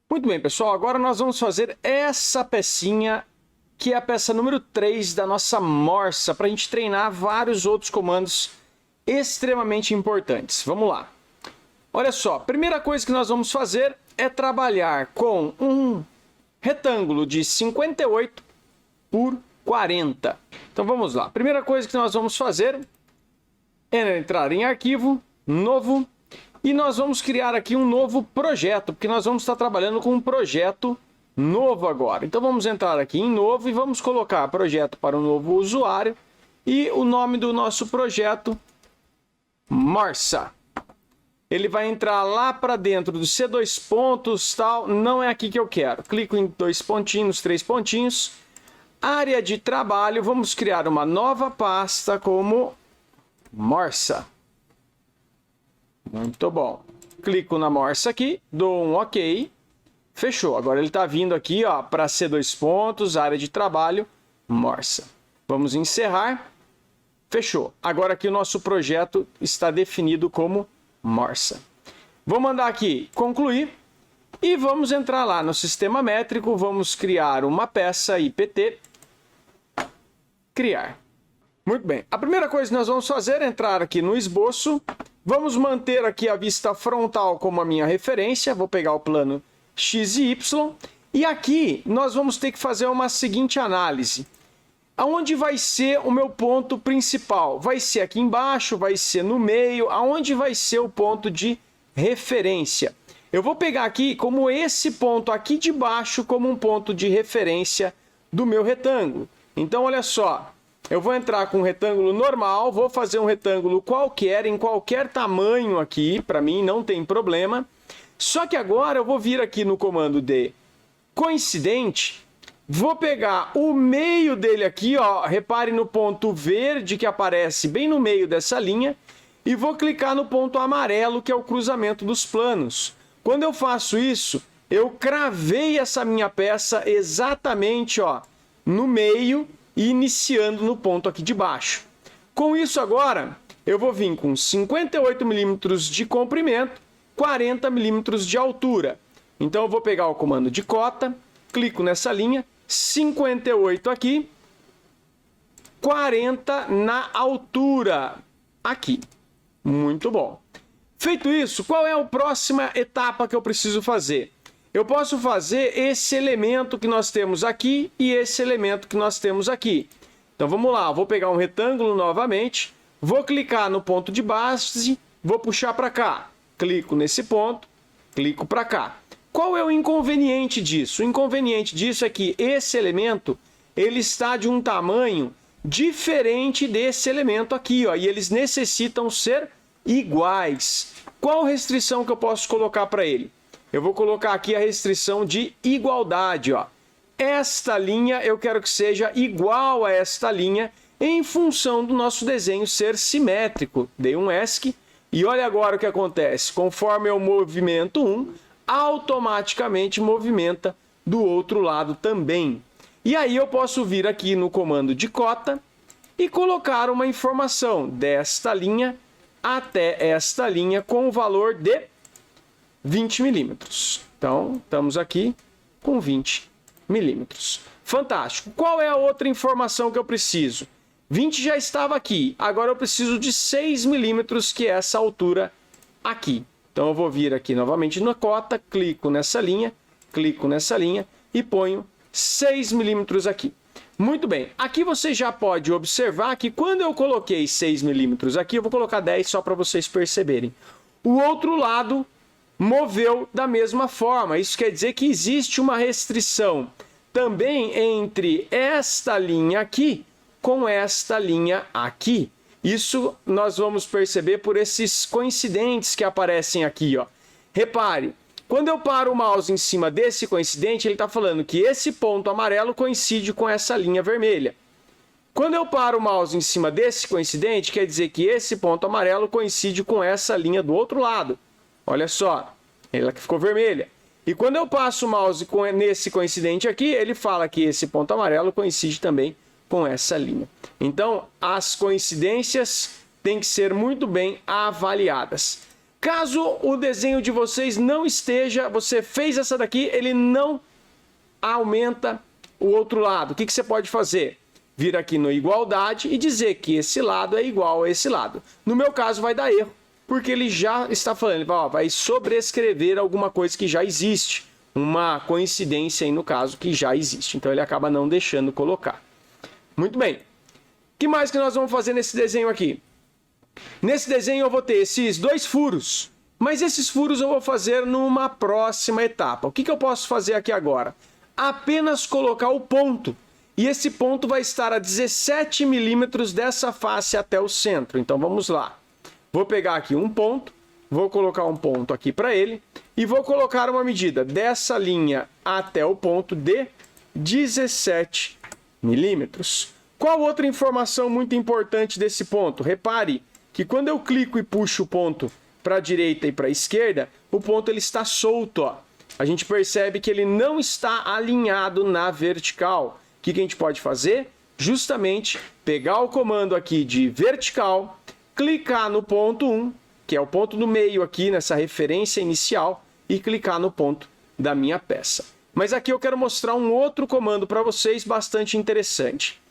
Muito bem, pessoal. Agora nós vamos fazer essa pecinha, que é a peça número 3 da nossa morsa, para a gente treinar vários outros comandos extremamente importantes. Vamos lá. Olha só, a primeira coisa que nós vamos fazer é trabalhar com um retângulo de 58 por 40. Então vamos lá. A primeira coisa que nós vamos fazer é entrar em arquivo, novo, e nós vamos criar aqui um novo projeto, porque nós vamos estar trabalhando com um projeto novo agora. Então vamos entrar aqui em novo e vamos colocar projeto para um novo usuário e o nome do nosso projeto, Morsa. Ele vai entrar lá para dentro do C2 pontos, tal, não é aqui que eu quero. Clico em 2 pontinhos, 3 pontinhos. Área de trabalho, vamos criar uma nova pasta como Morsa. Muito bom. Clico na Morsa aqui, dou um OK. Fechou. Agora ele está vindo aqui para C2 pontos, área de trabalho, Morsa. Vamos encerrar. Fechou. Agora aqui o nosso projeto está definido como Morsa. Vou mandar aqui concluir e vamos entrar lá no sistema métrico. Vamos criar uma peça IPT. Criar. Muito bem. A primeira coisa que nós vamos fazer é entrar aqui no esboço. Vamos manter aqui a vista frontal como a minha referência. Vou pegar o plano X e Y. E aqui nós vamos ter que fazer uma seguinte análise. Aonde vai ser o meu ponto principal? Vai ser aqui embaixo? Vai ser no meio? Aonde vai ser o ponto de referência? Eu vou pegar aqui como esse ponto aqui de baixo como um ponto de referência do meu retângulo. Então, olha só. Eu vou entrar com um retângulo normal, vou fazer um retângulo qualquer, em qualquer tamanho aqui, para mim não tem problema. Só que agora eu vou vir aqui no comando de coincidente, vou pegar o meio dele aqui, repare no ponto verde que aparece bem no meio dessa linha, e vou clicar no ponto amarelo, que é o cruzamento dos planos. Quando eu faço isso, eu cravei essa minha peça exatamente no meio, iniciando no ponto aqui de baixo. Com isso agora, eu vou vir com 58 milímetros de comprimento, 40 milímetros de altura. Então eu vou pegar o comando de cota, clico nessa linha, 58 aqui, 40 na altura, aqui. Muito bom. Feito isso, qual é a próxima etapa que eu preciso fazer? Eu posso fazer esse elemento que nós temos aqui e esse elemento que nós temos aqui. Então vamos lá, vou pegar um retângulo novamente, vou clicar no ponto de base, vou puxar para cá. Clico nesse ponto, clico para cá. Qual é o inconveniente disso? O inconveniente disso é que esse elemento ele está de um tamanho diferente desse elemento aqui, e eles necessitam ser iguais. Qual restrição que eu posso colocar para ele? Eu vou colocar aqui a restrição de igualdade. Esta linha eu quero que seja igual a esta linha em função do nosso desenho ser simétrico. Dei um ESC e olha agora o que acontece. Conforme eu movimento um, automaticamente movimenta do outro lado também. E aí eu posso vir aqui no comando de cota e colocar uma informação desta linha até esta linha com o valor de 20 milímetros. Então, estamos aqui com 20 milímetros. Fantástico. Qual é a outra informação que eu preciso? 20 já estava aqui. Agora eu preciso de 6 milímetros, que é essa altura aqui. Então, eu vou vir aqui novamente na cota, clico nessa linha e ponho 6 milímetros aqui. Muito bem. Aqui você já pode observar que quando eu coloquei 6 milímetros aqui, eu vou colocar 10 só para vocês perceberem. O outro lado moveu da mesma forma. Isso quer dizer que existe uma restrição também entre esta linha aqui com esta linha aqui. Isso nós vamos perceber por esses coincidentes que aparecem aqui. Repare, quando eu paro o mouse em cima desse coincidente, ele está falando que esse ponto amarelo coincide com essa linha vermelha. Quando eu paro o mouse em cima desse coincidente, quer dizer que esse ponto amarelo coincide com essa linha do outro lado. Olha só, ela que ficou vermelha. E quando eu passo o mouse nesse coincidente aqui, ele fala que esse ponto amarelo coincide também com essa linha. Então, as coincidências têm que ser muito bem avaliadas. Caso o desenho de vocês não esteja, você fez essa daqui, ele não aumenta o outro lado. O que você pode fazer? Vir aqui no igualdade e dizer que esse lado é igual a esse lado. No meu caso vai dar erro, porque ele já está falando, vai sobrescrever alguma coisa que já existe. Uma coincidência aí no caso que já existe. Então ele acaba não deixando colocar. Muito bem. O que mais que nós vamos fazer nesse desenho aqui? Nesse desenho eu vou ter esses 2 furos, mas esses furos eu vou fazer numa próxima etapa. O que eu posso fazer aqui agora? Apenas colocar o ponto. E esse ponto vai estar a 17 milímetros dessa face até o centro. Então vamos lá. Vou pegar aqui um ponto, vou colocar um ponto aqui para ele e vou colocar uma medida dessa linha até o ponto de 17 milímetros. Qual outra informação muito importante desse ponto? Repare que quando eu clico e puxo o ponto para a direita e para a esquerda, o ponto ele está solto. Ó. A gente percebe que ele não está alinhado na vertical. O que a gente pode fazer? Justamente pegar o comando aqui de vertical, clicar no ponto 1, que é o ponto do meio aqui nessa referência inicial, e clicar no ponto da minha peça. Mas aqui eu quero mostrar um outro comando para vocês bastante interessante.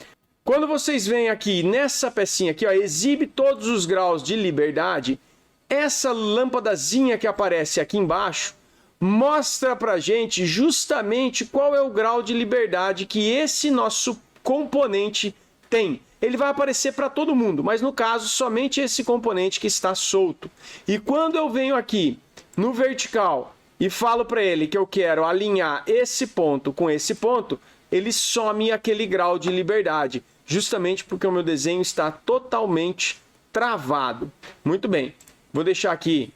Quando vocês vêm aqui nessa pecinha aqui, ó, exibe todos os graus de liberdade, essa lâmpadazinha que aparece aqui embaixo mostra pra gente justamente qual é o grau de liberdade que esse nosso componente tem. Ele vai aparecer para todo mundo, mas no caso somente esse componente que está solto. E quando eu venho aqui no vertical e falo para ele que eu quero alinhar esse ponto com esse ponto, ele some aquele grau de liberdade, justamente porque o meu desenho está totalmente travado. Muito bem, vou deixar aqui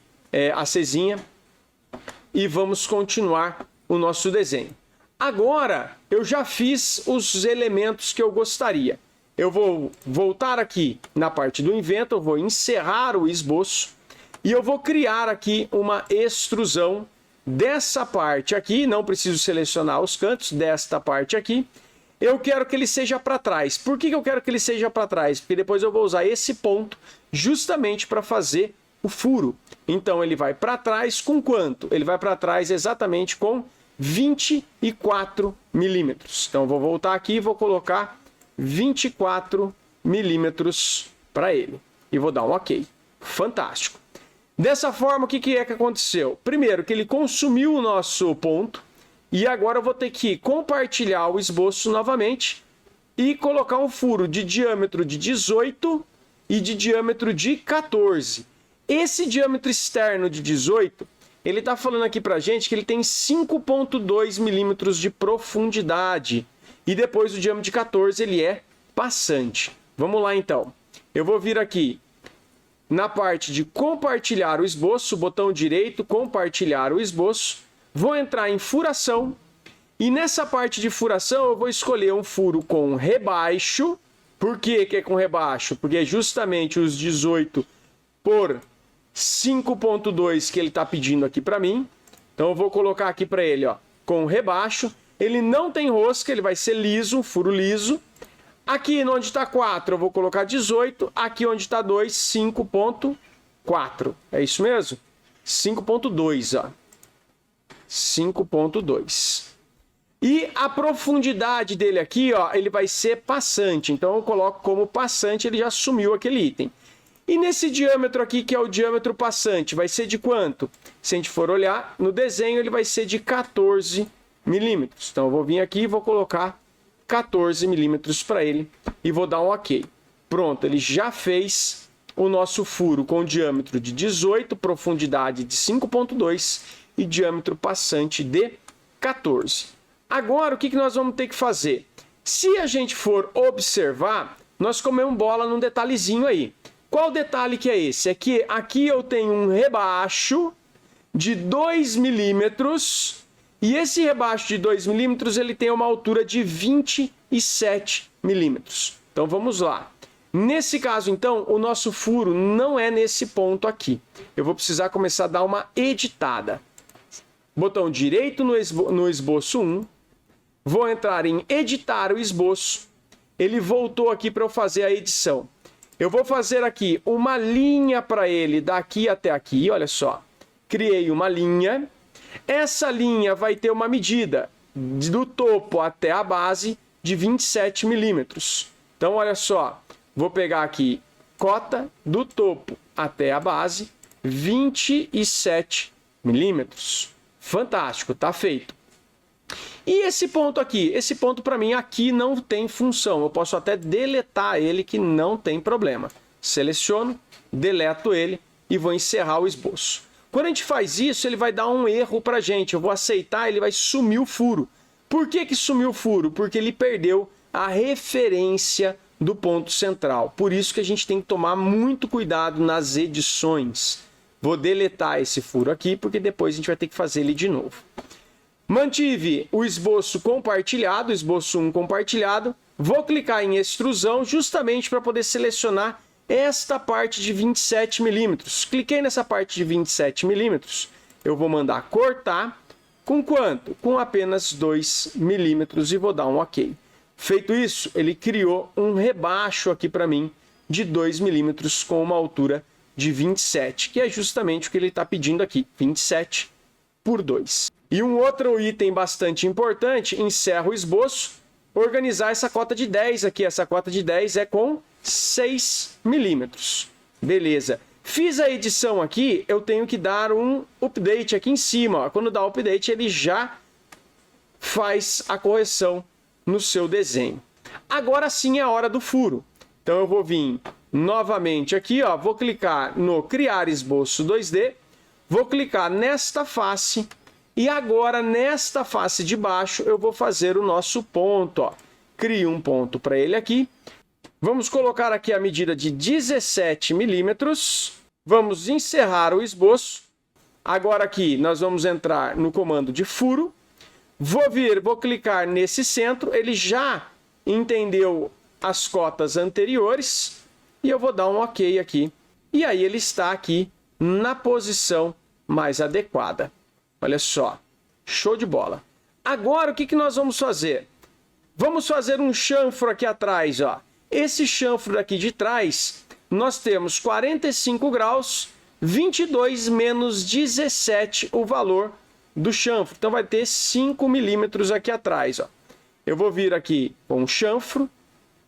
acesinha e vamos continuar o nosso desenho. Agora eu já fiz os elementos que eu gostaria. Eu vou voltar aqui na parte do invento, eu vou encerrar o esboço e eu vou criar aqui uma extrusão dessa parte aqui, não preciso selecionar os cantos desta parte aqui. Eu quero que ele seja para trás. Por que eu quero que ele seja para trás? Porque depois eu vou usar esse ponto justamente para fazer o furo. Então ele vai para trás com quanto? Ele vai para trás exatamente com 24 milímetros. Então eu vou voltar aqui e vou colocar 24 milímetros para ele. E vou dar um OK. Fantástico. Dessa forma, o que é que aconteceu? Primeiro, que ele consumiu o nosso ponto. E agora eu vou ter que compartilhar o esboço novamente e colocar um furo de diâmetro de 18 e de diâmetro de 14. Esse diâmetro externo de 18, ele está falando aqui para a gente que ele tem 5,2 milímetros de profundidade. E depois o diâmetro de 14 ele é passante. Vamos lá então. Eu vou vir aqui na parte de compartilhar o esboço, botão direito, compartilhar o esboço. Vou entrar em furação e nessa parte de furação eu vou escolher um furo com rebaixo. Por que é com rebaixo? Porque é justamente os 18 por 5,2 que ele está pedindo aqui para mim. Então eu vou colocar aqui para ele, ó, com rebaixo. Ele não tem rosca, ele vai ser liso, um furo liso. Aqui onde está 4 eu vou colocar 18. Aqui onde está 2, 5,4. É isso mesmo? 5,2, ó. 5,2. E a profundidade dele aqui, ó, ele vai ser passante. Então eu coloco como passante, ele já sumiu aquele item. E nesse diâmetro aqui, que é o diâmetro passante, vai ser de quanto? Se a gente for olhar no desenho, ele vai ser de 14 milímetros. Então eu vou vir aqui e vou colocar 14 milímetros para ele e vou dar um OK. Pronto, ele já fez o nosso furo com diâmetro de 18, profundidade de 5,2 e diâmetro passante de 14. Agora, o que nós vamos ter que fazer? Se a gente for observar, nós comemos bola num detalhezinho aí. Qual detalhe que é esse? É que aqui eu tenho um rebaixo de 2 milímetros e esse rebaixo de 2 milímetros ele tem uma altura de 27 milímetros. Então vamos lá. Nesse caso, então, o nosso furo não é nesse ponto aqui. Eu vou precisar começar a dar uma editada. Botão direito no esboço 1. Vou entrar em editar o esboço. Ele voltou aqui para eu fazer a edição. Eu vou fazer aqui uma linha para ele daqui até aqui, olha só. Criei uma linha. Essa linha vai ter uma medida do topo até a base de 27 milímetros. Então, olha só, vou pegar aqui cota do topo até a base, 27 milímetros. Fantástico, tá feito. E esse ponto aqui? Esse ponto para mim aqui não tem função. Eu posso até deletar ele que não tem problema. Seleciono, deleto ele e vou encerrar o esboço. Quando a gente faz isso, ele vai dar um erro para a gente. Eu vou aceitar, ele vai sumir o furo. Por que que sumiu o furo? Porque ele perdeu a referência do ponto central. Por isso que a gente tem que tomar muito cuidado nas edições. Vou deletar esse furo aqui, porque depois a gente vai ter que fazer ele de novo. Mantive o esboço compartilhado, esboço 1 compartilhado. Vou clicar em extrusão justamente para poder selecionar esta parte de 27 milímetros. Cliquei nessa parte de 27 milímetros. Eu vou mandar cortar. Com quanto? Com apenas 2 milímetros e vou dar um OK. Feito isso, ele criou um rebaixo aqui para mim de 2 milímetros com uma altura de 27, que é justamente o que ele está pedindo aqui, 27 por 2. E um outro item bastante importante, encerro o esboço, organizar essa cota de 10 aqui. Essa cota de 10 é com 6 milímetros. Beleza. Fiz a edição aqui, eu tenho que dar um update aqui em cima. Ó. Quando dá o update, ele já faz a correção no seu desenho. Agora sim é a hora do furo. Então eu vou vir novamente aqui, ó, vou clicar no Criar Esboço 2D, vou clicar nesta face e agora nesta face de baixo eu vou fazer o nosso ponto. Ó. Crio um ponto para ele aqui. Vamos colocar aqui a medida de 17 milímetros. Vamos encerrar o esboço. Agora aqui nós vamos entrar no comando de furo. Vou clicar nesse centro. Ele já entendeu as cotas anteriores. E eu vou dar um OK aqui. E aí ele está aqui na posição mais adequada. Olha só. Show de bola. Agora o que nós vamos fazer? Vamos fazer um chanfro aqui atrás, ó. Esse chanfro daqui de trás, nós temos 45 graus, 22 menos 17 o valor do chanfro. Então vai ter 5 milímetros aqui atrás. Ó. Eu vou vir aqui com o chanfro,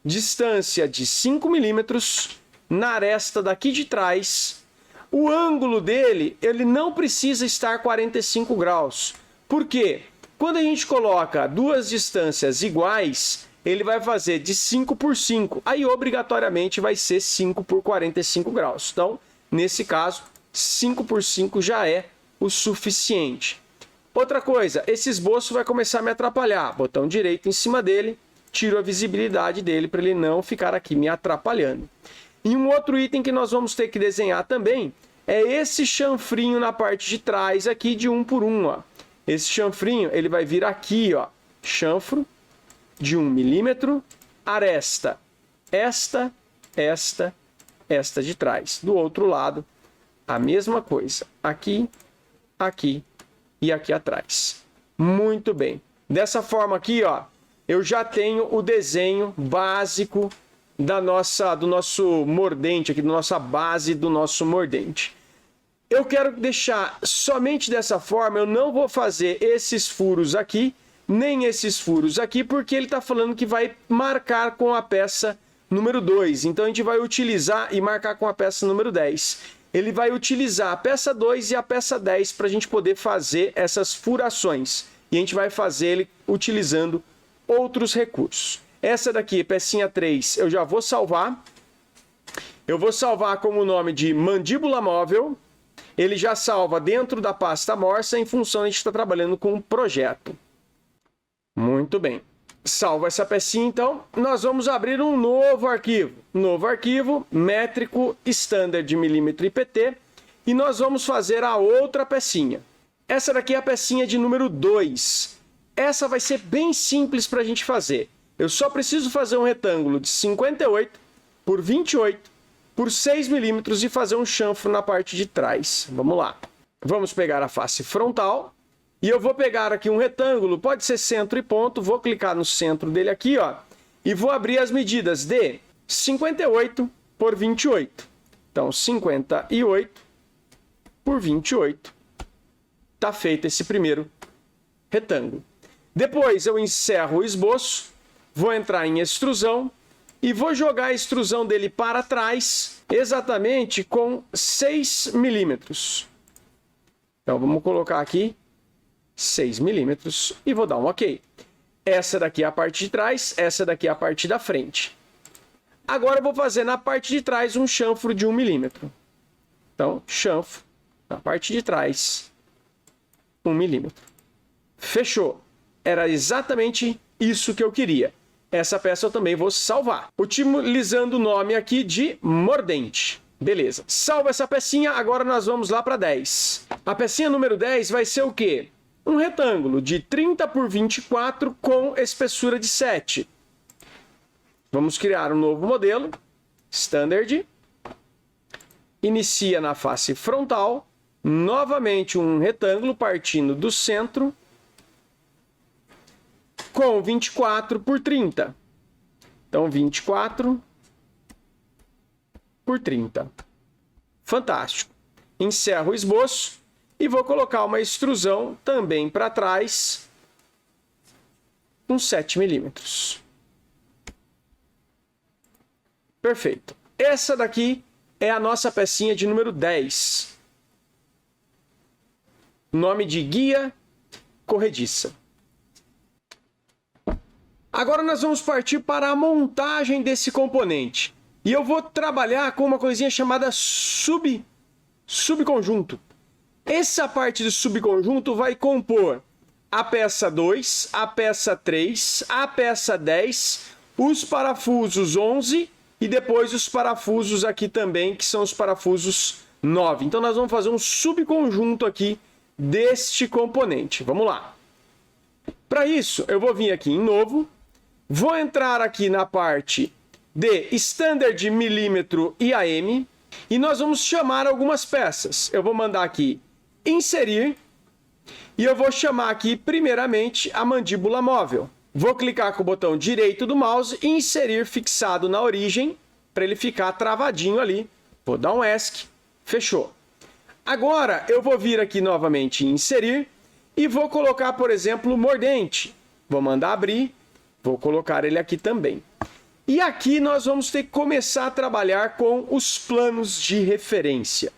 distância de 5 milímetros, na aresta daqui de trás. O ângulo dele, ele não precisa estar 45 graus. Por quê? Quando a gente coloca duas distâncias iguais, ele vai fazer de 5 por 5. Aí, obrigatoriamente, vai ser 5 por 45 graus. Então, nesse caso, 5 por 5 já é o suficiente. Outra coisa, esse esboço vai começar a me atrapalhar. Botão direito em cima dele, tiro a visibilidade dele para ele não ficar aqui me atrapalhando. E um outro item que nós vamos ter que desenhar também é esse chanfrinho na parte de trás aqui de 1 por 1. Ó. Esse chanfrinho, ele vai vir aqui, ó, chanfro de 1 milímetro, aresta, esta de trás. Do outro lado, a mesma coisa. Aqui, aqui e aqui atrás. Muito bem. Dessa forma aqui, ó, eu já tenho o desenho básico do nosso mordente, aqui, da nossa base do nosso mordente. Eu quero deixar somente dessa forma, eu não vou fazer esses furos aqui, nem esses furos aqui, porque ele está falando que vai marcar com a peça número 2. Então, a gente vai utilizar e marcar com a peça número 10. Ele vai utilizar a peça 2 e a peça 10 para a gente poder fazer essas furações. E a gente vai fazer ele utilizando outros recursos. Essa daqui, pecinha 3, eu já vou salvar. Eu vou salvar como o nome de mandíbula móvel. Ele já salva dentro da pasta morsa em função de a gente estar trabalhando com um projeto. Muito bem. Salva essa pecinha, então. Nós vamos abrir um novo arquivo. Novo arquivo, métrico, standard de milímetro IPT. E nós vamos fazer a outra pecinha. Essa daqui é a pecinha de número 2. Essa vai ser bem simples para a gente fazer. Eu só preciso fazer um retângulo de 58 por 28 por 6 milímetros e fazer um chanfro na parte de trás. Vamos lá. Vamos pegar a face frontal. E eu vou pegar aqui um retângulo, pode ser centro e ponto, vou clicar no centro dele aqui, ó, e vou abrir as medidas de 58 por 28. Então, 58 por 28. Está feito esse primeiro retângulo. Depois eu encerro o esboço, vou entrar em extrusão e vou jogar a extrusão dele para trás exatamente com 6 milímetros. Então vamos colocar aqui 6 milímetros e vou dar um OK. Essa daqui é a parte de trás, essa daqui é a parte da frente. Agora eu vou fazer na parte de trás um chanfro de 1 milímetro. Então, chanfro na parte de trás, 1 milímetro. Fechou. Era exatamente isso que eu queria. Essa peça eu também vou salvar, utilizando o nome aqui de mordente. Beleza. Salva essa pecinha, agora nós vamos lá para 10. A pecinha número 10 vai ser o quê? Um retângulo de 30 por 24 com espessura de 7. Vamos criar um novo modelo. Standard. Inicia na face frontal. Novamente um retângulo partindo do centro. Com 24 por 30. Então, 24 por 30. Fantástico. Encerro o esboço e vou colocar uma extrusão também para trás com 7 milímetros. Perfeito. Essa daqui é a nossa pecinha de número 10. Nome de guia corrediça. Agora nós vamos partir para a montagem desse componente. E eu vou trabalhar com uma coisinha chamada subconjunto. Essa parte do subconjunto vai compor a peça 2, a peça 3, a peça 10, os parafusos 11 e depois os parafusos aqui também, que são os parafusos 9. Então nós vamos fazer um subconjunto aqui deste componente. Vamos lá. Para isso, eu vou vir aqui em novo. Vou entrar aqui na parte de Standard milímetro e AM e nós vamos chamar algumas peças. Eu vou mandar aqui inserir e eu vou chamar aqui primeiramente a mandíbula móvel. Vou clicar com o botão direito do mouse e inserir fixado na origem para ele ficar travadinho ali. Vou dar um ESC, fechou. Agora eu vou vir aqui novamente em inserir e vou colocar, por exemplo, o mordente. Vou mandar abrir. Vou colocar ele aqui também. E aqui nós vamos ter que começar a trabalhar com os planos de referência.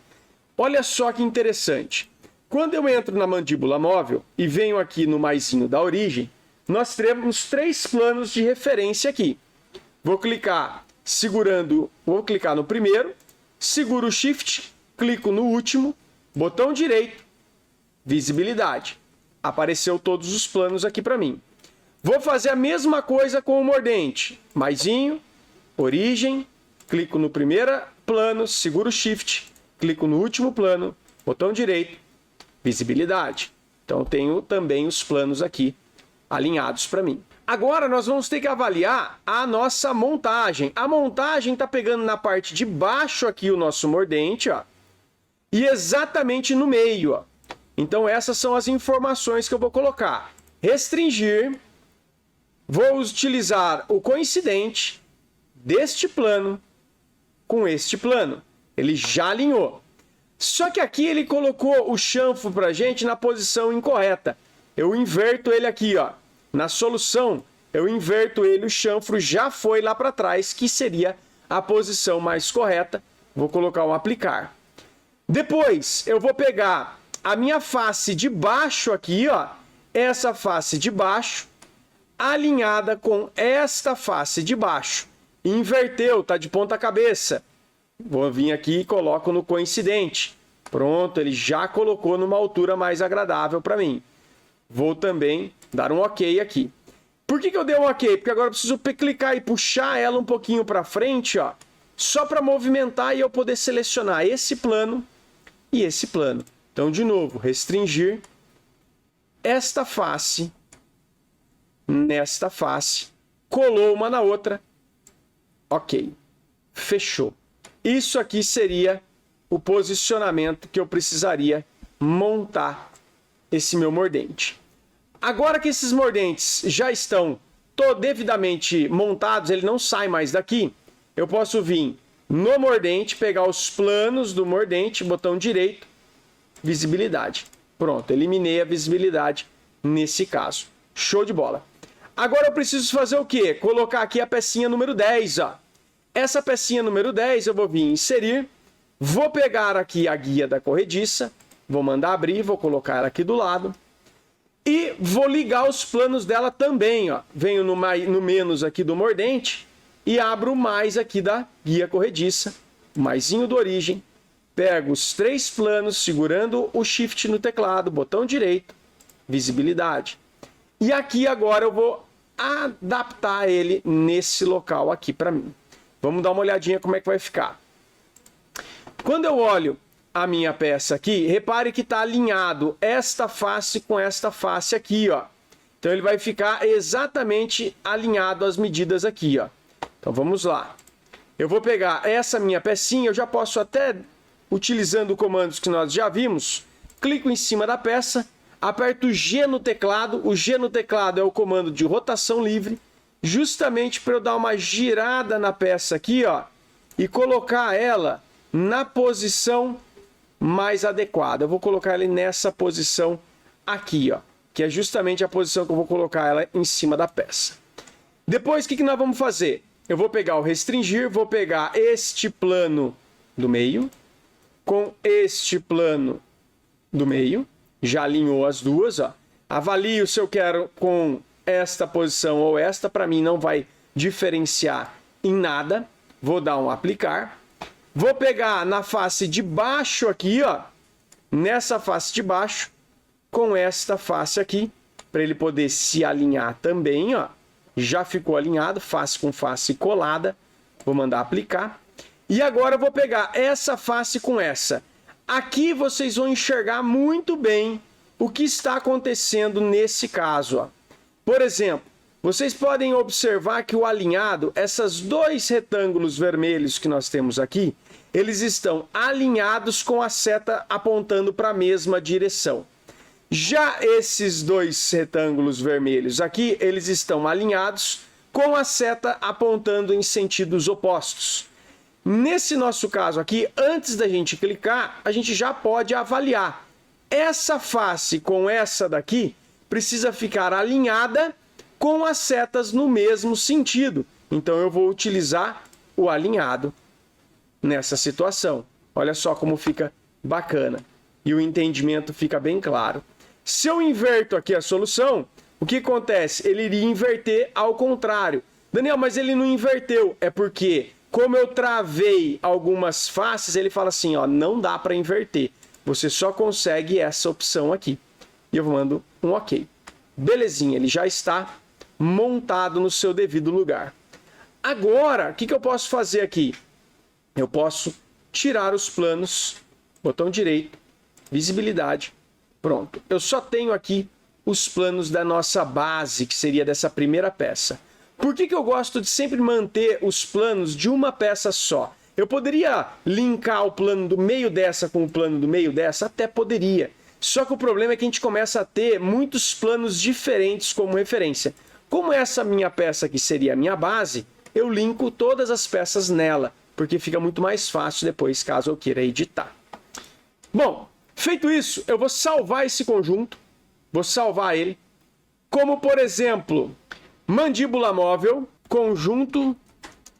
Olha só que interessante. Quando eu entro na mandíbula móvel e venho aqui no maisinho da origem, nós temos 3 planos de referência aqui. Vou clicar no primeiro, seguro o Shift, clico no último, botão direito, visibilidade. Apareceu todos os planos aqui para mim. Vou fazer a mesma coisa com o mordente. Maisinho, origem, clico no primeiro plano, seguro o Shift, clico no último plano, botão direito, visibilidade. Então, tenho também os planos aqui alinhados para mim. Agora, nós vamos ter que avaliar a nossa montagem. A montagem está pegando na parte de baixo aqui o nosso mordente, ó, e exatamente no meio, ó. Então, essas são as informações que eu vou colocar. Restringir. Vou utilizar o coincidente deste plano com este plano. Ele já alinhou. Só que aqui ele colocou o chanfro para a gente na posição incorreta. Eu inverto ele aqui, ó. Na solução, eu inverto ele, o chanfro já foi lá para trás, que seria a posição mais correta. Vou colocar um aplicar. Depois, eu vou pegar a minha face de baixo aqui, ó. Essa face de baixo, alinhada com esta face de baixo. Inverteu, tá de ponta cabeça. Vou vir aqui e coloco no coincidente. Pronto, ele já colocou numa altura mais agradável para mim. Vou também dar um OK aqui. Por que eu dei um OK? Porque agora eu preciso clicar e puxar ela um pouquinho para frente, ó, só para movimentar e eu poder selecionar esse plano e esse plano. Então, de novo, restringir esta face nesta face, colou uma na outra, OK, fechou. Isso aqui seria o posicionamento que eu precisaria montar esse meu mordente. Agora que esses mordentes já estão devidamente montados, ele não sai mais daqui, eu posso vir no mordente, pegar os planos do mordente, botão direito, visibilidade. Pronto, eliminei a visibilidade nesse caso. Show de bola. Agora eu preciso fazer o quê? Colocar aqui a pecinha número 10, ó. Essa pecinha número 10 eu vou vir inserir, vou pegar aqui a guia da corrediça, vou mandar abrir, vou colocar ela aqui do lado e vou ligar os planos dela também, ó. Venho no menos aqui do mordente e abro o mais aqui da guia corrediça, o maisinho do origem, pego os 3 planos segurando o shift no teclado, botão direito, visibilidade. E aqui agora eu vou adaptar ele nesse local aqui para mim. Vamos dar uma olhadinha como é que vai ficar. Quando eu olho a minha peça aqui, repare que está alinhado esta face com esta face aqui, ó. Então ele vai ficar exatamente alinhado às medidas aqui, ó. Então vamos lá. Eu vou pegar essa minha pecinha, eu já posso até, utilizando comandos que nós já vimos, clico em cima da peça, aperto G no teclado. O G no teclado é o comando de rotação livre, justamente para eu dar uma girada na peça aqui, ó, e colocar ela na posição mais adequada. Eu vou colocar ela nessa posição aqui, ó, que é justamente a posição que eu vou colocar ela em cima da peça. Depois, o que nós vamos fazer? Eu vou pegar o restringir, vou pegar este plano do meio com este plano do meio, já alinhou as duas, ó. Avalio se eu quero com esta posição ou esta, para mim não vai diferenciar em nada. Vou dar um aplicar. Vou pegar na face de baixo aqui, ó, nessa face de baixo, com esta face aqui, para ele poder se alinhar também, ó. Já ficou alinhado, face com face colada. Vou mandar aplicar. E agora eu vou pegar essa face com essa. Aqui vocês vão enxergar muito bem o que está acontecendo nesse caso, ó. Por exemplo, vocês podem observar que o alinhado, esses 2 retângulos vermelhos que nós temos aqui, eles estão alinhados com a seta apontando para a mesma direção. Já esses 2 retângulos vermelhos aqui, eles estão alinhados com a seta apontando em sentidos opostos. Nesse nosso caso aqui, antes da gente clicar, a gente já pode avaliar. Essa face com essa daqui precisa ficar alinhada com as setas no mesmo sentido. Então eu vou utilizar o alinhado nessa situação. Olha só como fica bacana. E o entendimento fica bem claro. Se eu inverto aqui a solução, o que acontece? Ele iria inverter ao contrário. Daniel, mas ele não inverteu. É porque, como eu travei algumas faces, ele fala assim, ó, não dá para inverter. Você só consegue essa opção aqui. E eu mando um OK. Belezinha, ele já está montado no seu devido lugar. Agora, o que eu posso fazer aqui? Eu posso tirar os planos, botão direito, visibilidade. Pronto. Eu só tenho aqui os planos da nossa base, que seria dessa primeira peça. Por que eu gosto de sempre manter os planos de uma peça só? Eu poderia linkar o plano do meio dessa com o plano do meio dessa? Até poderia. Só que o problema é que a gente começa a ter muitos planos diferentes como referência. Como essa minha peça aqui seria a minha base, eu linko todas as peças nela, porque fica muito mais fácil depois, caso eu queira editar. Bom, feito isso, eu vou salvar esse conjunto, vou salvar ele, como por exemplo, mandíbula móvel, conjunto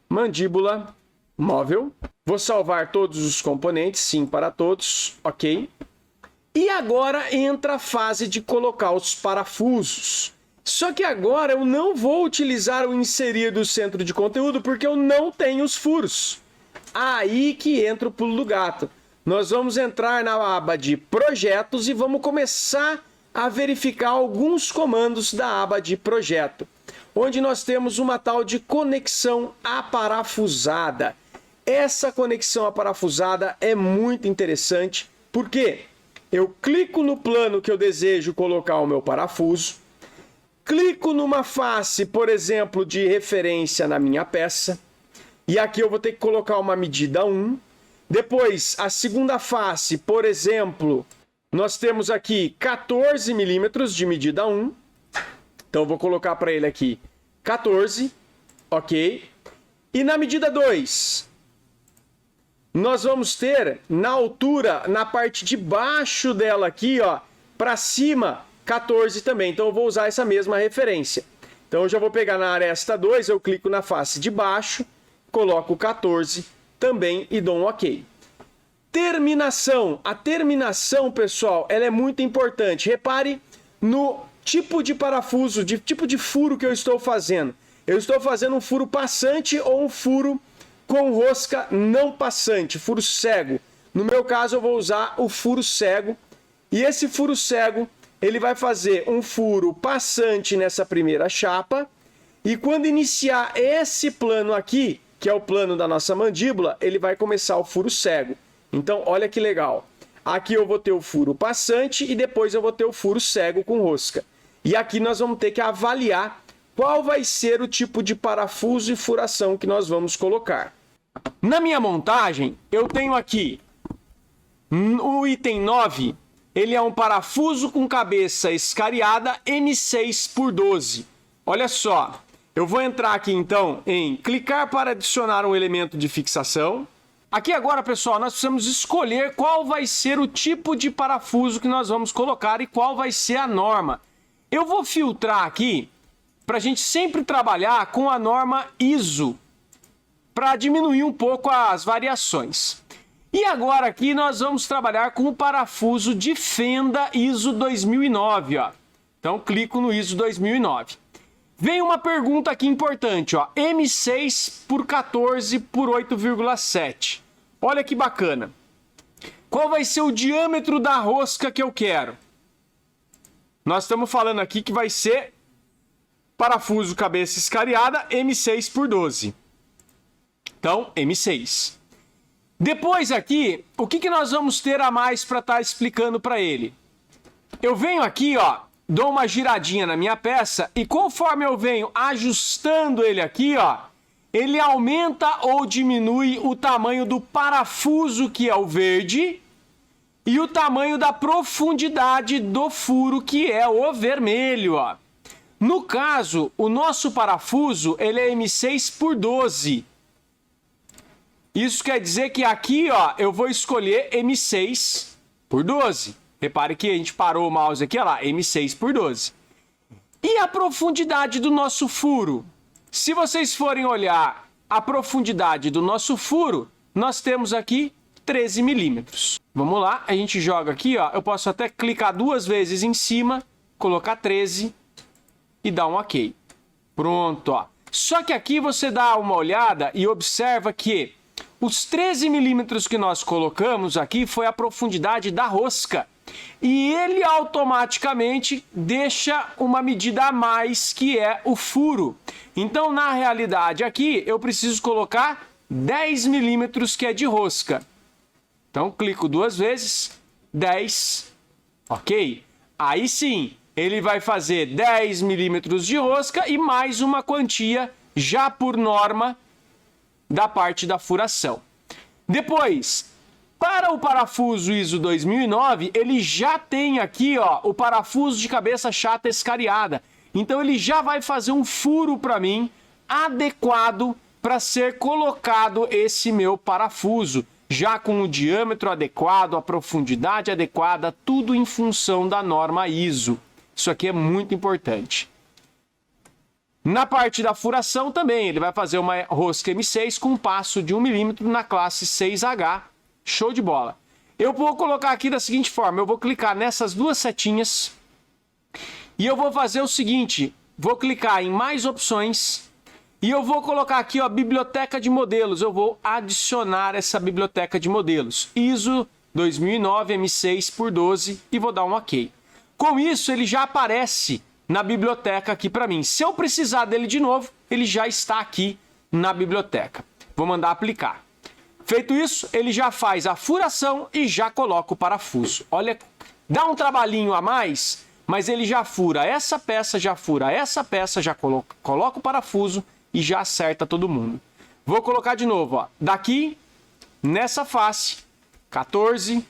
mandíbula móvel. Vou salvar todos os componentes, sim para todos, ok. E agora entra a fase de colocar os parafusos. Só que agora eu não vou utilizar o inserir do centro de conteúdo porque eu não tenho os furos. Aí que entra o pulo do gato. Nós vamos entrar na aba de projetos e vamos começar a verificar alguns comandos da aba de projeto, onde nós temos uma tal de conexão aparafusada. Essa conexão aparafusada é muito interessante porque eu clico no plano que eu desejo colocar o meu parafuso, clico numa face, por exemplo, de referência na minha peça, e aqui eu vou ter que colocar uma medida 1. Depois, a segunda face, por exemplo, nós temos aqui 14 milímetros de medida 1. Então, eu vou colocar para ele aqui 14, ok? E na medida 2, nós vamos ter na altura, na parte de baixo dela aqui, ó, para cima, 14 também. Então eu vou usar essa mesma referência. Então eu já vou pegar na aresta 2, eu clico na face de baixo, coloco 14 também e dou um OK. Terminação. A terminação, pessoal, ela é muito importante. Repare no tipo de parafuso, tipo de furo que eu estou fazendo. Eu estou fazendo um furo passante ou um furo com rosca não passante, furo cego. No meu caso, eu vou usar o furo cego. E esse furo cego, ele vai fazer um furo passante nessa primeira chapa. E quando iniciar esse plano aqui, que é o plano da nossa mandíbula, ele vai começar o furo cego. Então, olha que legal. Aqui eu vou ter o furo passante e depois eu vou ter o furo cego com rosca. E aqui nós vamos ter que avaliar qual vai ser o tipo de parafuso e furação que nós vamos colocar. Na minha montagem, eu tenho aqui o item 9, ele é um parafuso com cabeça escariada M6x12. Olha só, eu vou entrar aqui então em clicar para adicionar um elemento de fixação. Aqui agora, pessoal, nós precisamos escolher qual vai ser o tipo de parafuso que nós vamos colocar e qual vai ser a norma. Eu vou filtrar aqui para a gente sempre trabalhar com a norma ISO, para diminuir um pouco as variações. E agora aqui nós vamos trabalhar com o parafuso de fenda ISO 2009. Ó. Então clico no ISO 2009. Vem uma pergunta aqui importante, ó, M6 por 14 por 8,7. Olha que bacana. Qual vai ser o diâmetro da rosca que eu quero? Nós estamos falando aqui que vai ser parafuso cabeça escariada M6 por 12. Então, M6. Depois aqui, o que nós vamos ter a mais para estar explicando para ele? Eu venho aqui, ó, dou uma giradinha na minha peça e conforme eu venho ajustando ele aqui, ó, ele aumenta ou diminui o tamanho do parafuso, que é o verde, e o tamanho da profundidade do furo, que é o vermelho, ó. No caso, o nosso parafuso, ele é M6 por 12. Isso quer dizer que aqui, ó, eu vou escolher M6 por 12. Repare que a gente parou o mouse aqui, ó lá, M6 por 12. E a profundidade do nosso furo? Se vocês forem olhar a profundidade do nosso furo, nós temos aqui 13 milímetros. Vamos lá, a gente joga aqui, ó, eu posso até clicar 2 vezes em cima, colocar 13 e dar um OK. Pronto, ó. Só que aqui você dá uma olhada e observa que os 13 milímetros que nós colocamos aqui foi a profundidade da rosca. E ele automaticamente deixa uma medida a mais, que é o furo. Então, na realidade, aqui eu preciso colocar 10 milímetros, que é de rosca. Então, clico 2 vezes, 10, ok? Aí sim, ele vai fazer 10 milímetros de rosca e mais uma quantia, já por norma, da parte da furação. Depois, para o parafuso ISO 2009, ele já tem aqui, ó, o parafuso de cabeça chata escariada. Então ele já vai fazer um furo para mim adequado para ser colocado esse meu parafuso, já com o diâmetro adequado, a profundidade adequada, tudo em função da norma ISO. Isso aqui é muito importante. Na parte da furação também, ele vai fazer uma rosca M6 com um passo de 1 milímetro na classe 6H. Show de bola. Eu vou colocar aqui da seguinte forma, eu vou clicar nessas 2 setinhas e eu vou fazer o seguinte, vou clicar em mais opções e eu vou colocar aqui, ó, biblioteca de modelos. Eu vou adicionar essa biblioteca de modelos, ISO 2009 M6 por 12 e vou dar um OK. Com isso, ele já aparece na biblioteca aqui para mim. Se eu precisar dele de novo, ele já está aqui na biblioteca. Vou mandar aplicar. Feito isso, ele já faz a furação e já coloca o parafuso. Olha, dá um trabalhinho a mais, mas ele já fura essa peça, já fura essa peça, já coloca o parafuso e já acerta todo mundo. Vou colocar de novo, ó, daqui, nessa face, 14,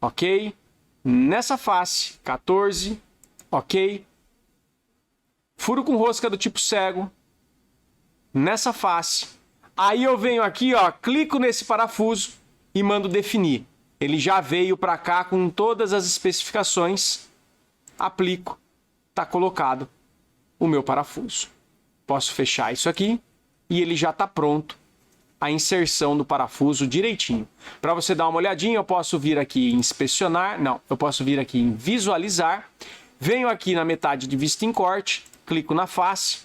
ok? Nessa face, 14, ok? Furo com rosca do tipo cego, nessa face. Aí eu venho aqui, ó, clico nesse parafuso e mando definir. Ele já veio para cá com todas as especificações. Aplico, tá colocado o meu parafuso. Posso fechar isso aqui e ele já está pronto. A inserção do parafuso direitinho. Para você dar uma olhadinha, eu posso vir aqui em inspecionar. Não, eu posso vir aqui em visualizar. Venho aqui na metade de vista em corte, clico na face,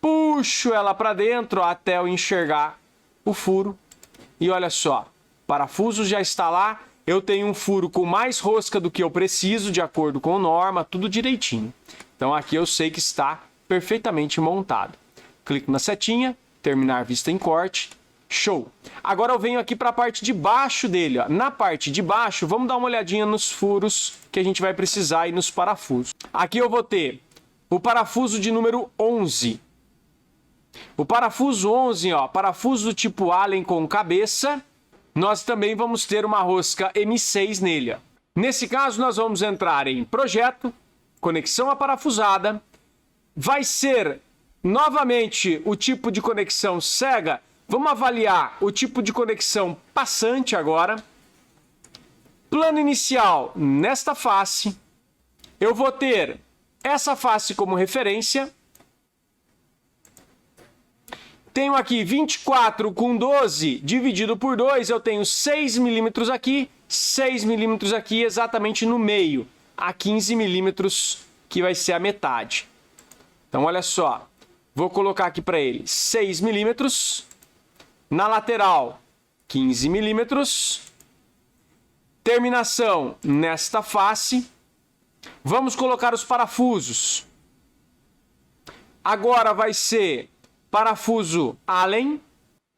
puxo ela para dentro até eu enxergar o furo. E olha só, o parafuso já está lá. Eu tenho um furo com mais rosca do que eu preciso, de acordo com a norma, tudo direitinho. Então aqui eu sei que está perfeitamente montado. Clico na setinha, terminar vista em corte, show. Agora eu venho aqui para a parte de baixo dele, ó. Na parte de baixo, vamos dar uma olhadinha nos furos que a gente vai precisar e nos parafusos. Aqui eu vou ter o parafuso de número 11. O parafuso 11, ó, parafuso do tipo Allen com cabeça. Nós também vamos ter uma rosca M6 nele, ó. Nesse caso, nós vamos entrar em projeto, conexão aparafusada. Vai ser novamente o tipo de conexão cega. Vamos avaliar o tipo de conexão passante agora. Plano inicial nesta face. Eu vou ter essa face como referência. Tenho aqui 24 com 12 dividido por 2. Eu tenho 6 milímetros aqui, 6 milímetros aqui exatamente no meio. A 15 milímetros que vai ser a metade. Então olha só. Vou colocar aqui para ele 6 milímetros. Na lateral, 15 milímetros. Terminação nesta face. Vamos colocar os parafusos. Agora vai ser parafuso Allen,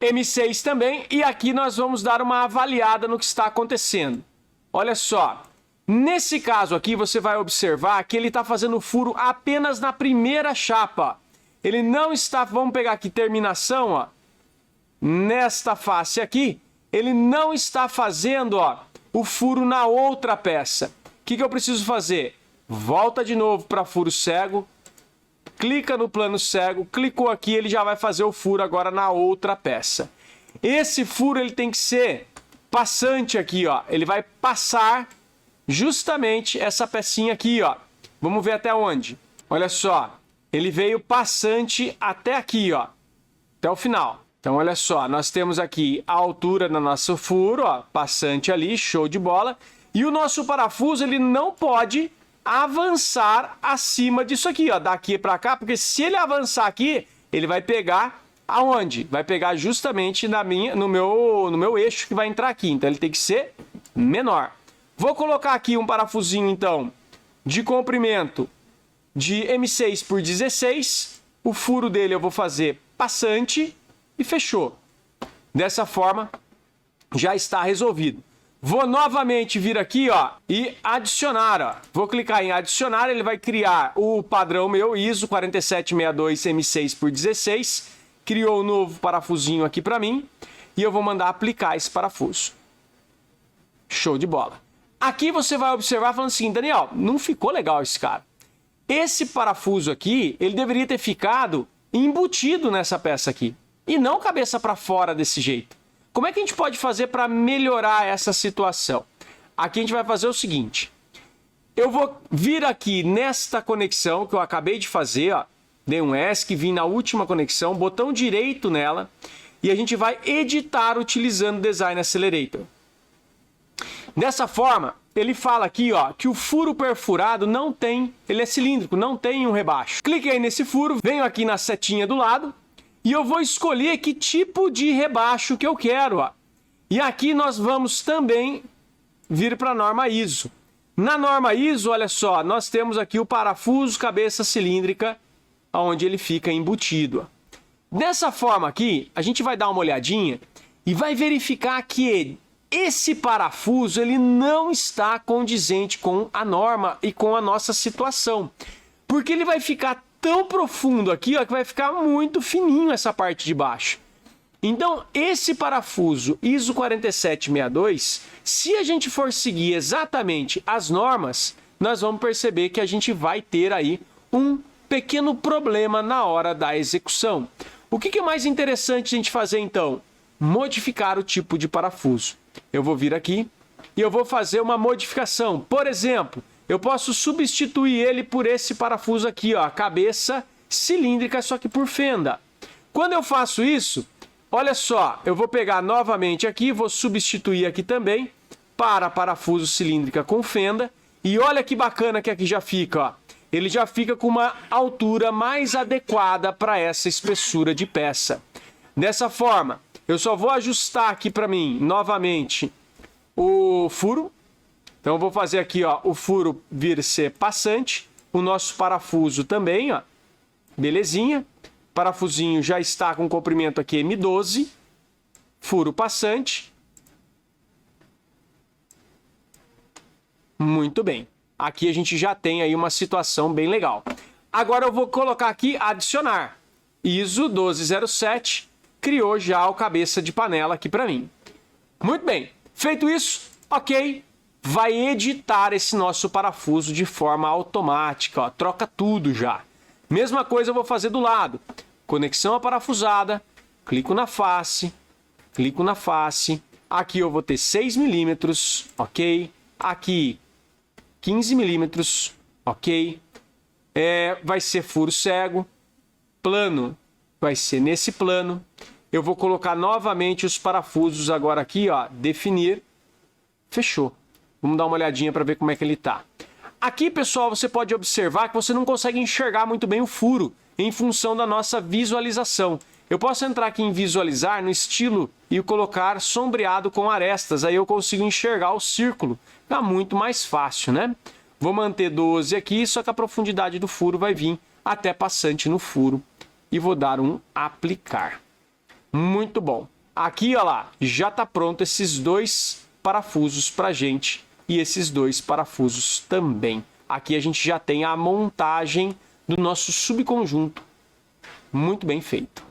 M6 também. E aqui nós vamos dar uma avaliada no que está acontecendo. Olha só. Nesse caso aqui, você vai observar que ele está fazendo furo apenas na primeira chapa. Ele não está, vamos pegar aqui terminação, ó, nesta face aqui, ele não está fazendo, ó, o furo na outra peça. O que eu preciso fazer? Volta de novo para furo cego, clica no plano cego, clicou aqui, ele já vai fazer o furo agora na outra peça. Esse furo ele tem que ser passante aqui, ó, ele vai passar justamente essa pecinha aqui, ó. Vamos ver até onde. Olha só. Ele veio passante até aqui, ó, até o final. Então, olha só, nós temos aqui a altura do nosso furo, ó, passante ali, show de bola. E o nosso parafuso, ele não pode avançar acima disso aqui, ó, daqui para cá, porque se ele avançar aqui, ele vai pegar aonde? Vai pegar justamente no meu eixo que vai entrar aqui. Então, ele tem que ser menor. Vou colocar aqui um parafusinho, então, de comprimento de M6 por 16, o furo dele eu vou fazer passante e fechou. Dessa forma, já está resolvido. Vou novamente vir aqui, ó, e adicionar, ó. Vou clicar em adicionar, ele vai criar o padrão meu ISO 4762 M6 por 16. Criou um novo parafusinho aqui para mim e eu vou mandar aplicar esse parafuso. Show de bola. Aqui você vai observar falando assim, Daniel, não ficou legal esse cara. Esse parafuso aqui, ele deveria ter ficado embutido nessa peça aqui. E não cabeça para fora desse jeito. Como é que a gente pode fazer para melhorar essa situação? Aqui a gente vai fazer o seguinte. Eu vou vir aqui nesta conexão que eu acabei de fazer, ó. Dei um ESC, vim na última conexão, botão direito nela. E a gente vai editar utilizando o Design Accelerator. Dessa forma, ele fala aqui, ó, que o furo perfurado não tem, ele é cilíndrico, não tem um rebaixo. Cliquei nesse furo, venho aqui na setinha do lado e eu vou escolher que tipo de rebaixo que eu quero, ó. E aqui nós vamos também vir para a norma ISO. Na norma ISO, olha só, nós temos aqui o parafuso cabeça cilíndrica, onde ele fica embutido, ó. Dessa forma aqui, a gente vai dar uma olhadinha e vai verificar que esse parafuso ele não está condizente com a norma e com a nossa situação. Porque ele vai ficar tão profundo aqui, ó, que vai ficar muito fininho essa parte de baixo. Então, esse parafuso ISO 4762, se a gente for seguir exatamente as normas, nós vamos perceber que a gente vai ter aí um pequeno problema na hora da execução. O que é mais interessante a gente fazer então? Modificar o tipo de parafuso. Eu vou vir aqui e eu vou fazer uma modificação. Por exemplo, eu posso substituir ele por esse parafuso aqui, ó, cabeça cilíndrica, só que por fenda. Quando eu faço isso, olha só, eu vou pegar novamente aqui, vou substituir aqui também para parafuso cilíndrica com fenda. E olha que bacana que aqui já fica, ó. Ele já fica com uma altura mais adequada para essa espessura de peça. Dessa forma, eu só vou ajustar aqui para mim, novamente, o furo. Então, eu vou fazer aqui, ó, o furo vir ser passante. O nosso parafuso também, ó. Belezinha. Parafusinho já está com comprimento aqui M12. Furo passante. Muito bem. Aqui a gente já tem aí uma situação bem legal. Agora eu vou colocar aqui adicionar. ISO 1207 criou já o cabeça de panela aqui para mim. Muito bem. Feito isso, ok. Vai editar esse nosso parafuso de forma automática. Ó, troca tudo já. Mesma coisa eu vou fazer do lado. Conexão aparafusada. Clico na face. Clico na face. Aqui eu vou ter 6 milímetros. Ok. Aqui 15 milímetros, ok? Vai ser furo cego, plano vai ser nesse plano. Eu vou colocar novamente os parafusos agora aqui, ó, definir, fechou. Vamos dar uma olhadinha para ver como é que ele tá. Aqui, pessoal, você pode observar que você não consegue enxergar muito bem o furo em função da nossa visualização. Eu posso entrar aqui em visualizar no estilo e colocar sombreado com arestas, aí eu consigo enxergar o círculo. Tá muito mais fácil, né? Vou manter 12 aqui, só que a profundidade do furo vai vir até passante no furo. E vou dar um aplicar. Muito bom. Aqui, ó lá, já tá pronto esses dois parafusos pra gente e esses dois parafusos também. Aqui a gente já tem a montagem do nosso subconjunto. Muito bem feito.